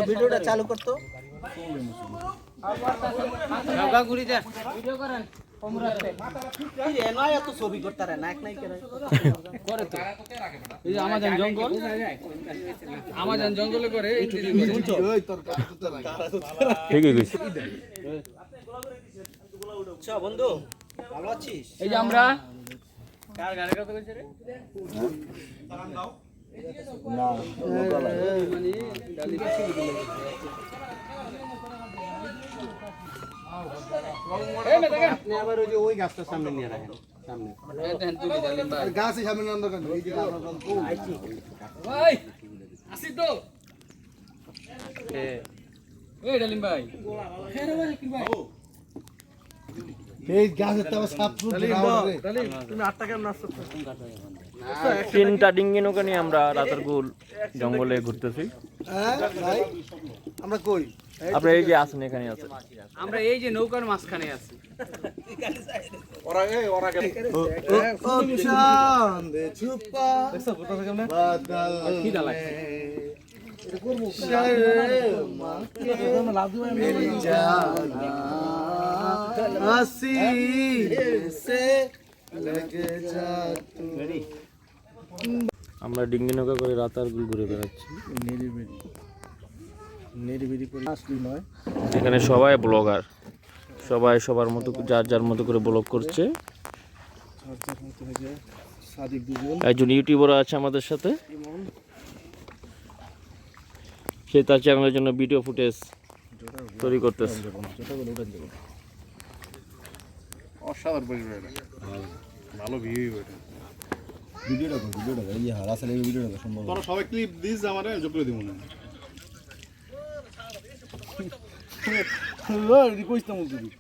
ভিডিওটা চালু করতো ছবি করতে আমাজন জঙ্গলে করে বন্ধু ভালো আছিস? এই যে আমরা কার গানের কথা কইছ রে? না মানে ডালি আপনি আবার ওই যে ওই গাছটার সামনে নিয়ে রাখেন সামনে দেন তুলি ডালিম ভাই গাছে সামনে নাম দোকান এই যে ভাই আসি তো এই ডালিম ভাই এই গাছের তো সাপ তুমি 8 টাকা নাচ তিনটা ডিঙ্গি নৌকা নিয়ে আমরা রাতারগুল জঙ্গলে ঘুরতেছি। ভাই আমরা কই আপনারা এই যে আছেন এখানে আছেন, আমরা এই যে নৌকার মাঝখানে আছি। চাঁদে ছুপা বাদল খিদা লাগছে। मेरी जाना हंसी से लग जा तू। আমরা ডিঙ্গি নৌকা করে রাতারগুল ঘুরে বেড়াচ্ছি। এখানে সবাই ব্লগার, সবাই সবার মতো যার যার মতো করে ব্লগ করছে। একজন ইউটিউবার আছে আমাদের সাথে, সে তার চ্যানেলের জন্য ভিডিও ফুটেজ তৈরি করতেছে। অসাধারণ পরিবেশ, ভালো ভিউ এটা। ভিডিওটা এই হারাসালে ভিডিওটা সম্ভব তোরা সবাই ক্লিপ দিস আমারে যোগ করে দিমু না ওই রিকোয়েস্ট নামু দিবি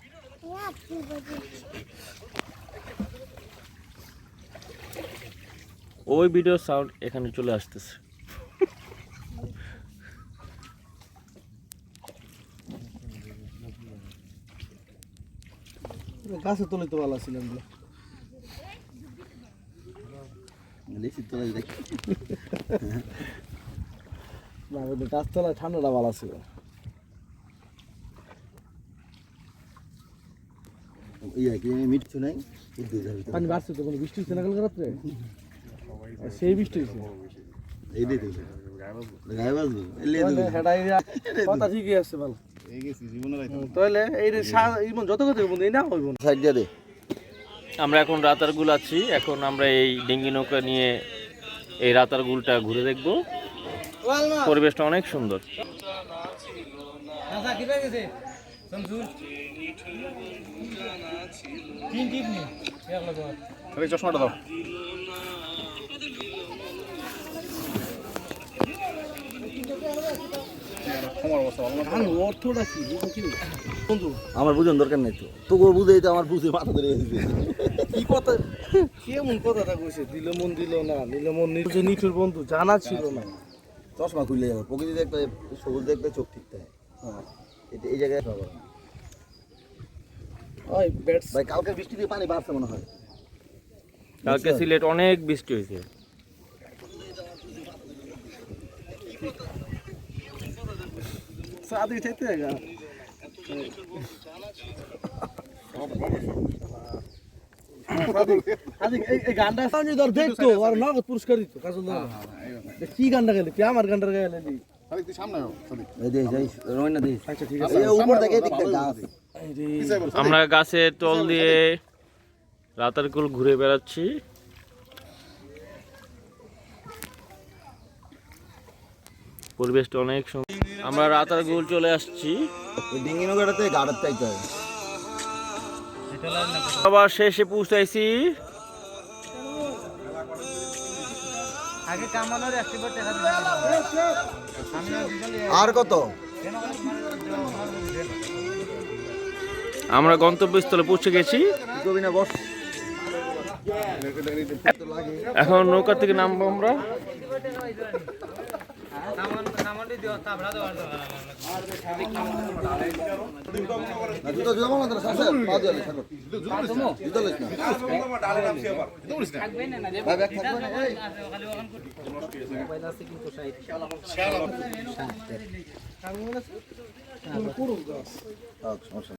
ওই ভিডিও সাউন্ড এখানে চলে আসতেছে। গাছে তোলে তো ভালো ছিলাম না গাছতলা ঠান্ডাটা ভালো ছিল। মিঠু নাই পানি বাড়ছে তো, কোনো বৃষ্টি হচ্ছে না কালকে রাত্রে? সেই বৃষ্টি হয়েছে কথা ঠিকই আছে ভালো তাহলে এই যত কথা এই না হইব সাইড দিয়ে দে। আমরা এখন রাতারগুল আছি, এখন আমরা এই ডিঙ্গি নৌকা নিয়ে এই রাতারগুলটা ঘুরে দেখব। পরিবেশটা অনেক সুন্দর। চশমাটা দাও। আমার বুঝন দরকার নাই তো, তোকে বুঝেই তো আমার বুঝে মাথা ধরে কি কথা, কেমন কথাটা কইছে, দিল মন দিল না, নিল মন নিচে নিঠুর বন্ধু জানা ছিল না। চশমা খুলে যাবে, প্রকৃতি দেখতে সবুজ দেখতে চোখ ঠিকতে হয়। এই জায়গায় ভাই কালকে বৃষ্টি দিয়ে পানি বাড়ছে মনে হয়। কালকে সিলেট অনেক বৃষ্টি হয়েছে। সাদি চাইতে গা এই গানটা সাউন্ড ধর দেখতো আর নগদ পুরস্কার দিত কাজল দাও। কি গানটা গেলি তুই আমার গানটা গেলি আরে তুই সামনে আও সাদি এই দে যাই রইনা দে। আচ্ছা ঠিক আছে, এই উপর থেকে দেখতে গাছ। আমরা গাছের তল দিয়ে রাতারগুল ঘুরে বেড়াচ্ছি। পরিবেশটা অনেক সুন্দর। আমরা রাতারগুল চলে আসছি। ডিঙ্গি নৌকাটাতে গাড়ার চাইতে হয়। আবার শেষে পৌঁছাইছি। আর কত আমরা গন্তব্যস্থলে পৌঁছে গেছি। এখন নৌকা থেকে নামবো আমরা। না জুতো জুতো বলো না সাসে পা দিয়ে ছাড়ো জুতো লইছ না ভাই ব্যাগ থাকবে না এই মোবাইল আছে কিন্তু সাইড আচ্ছা সমস্যা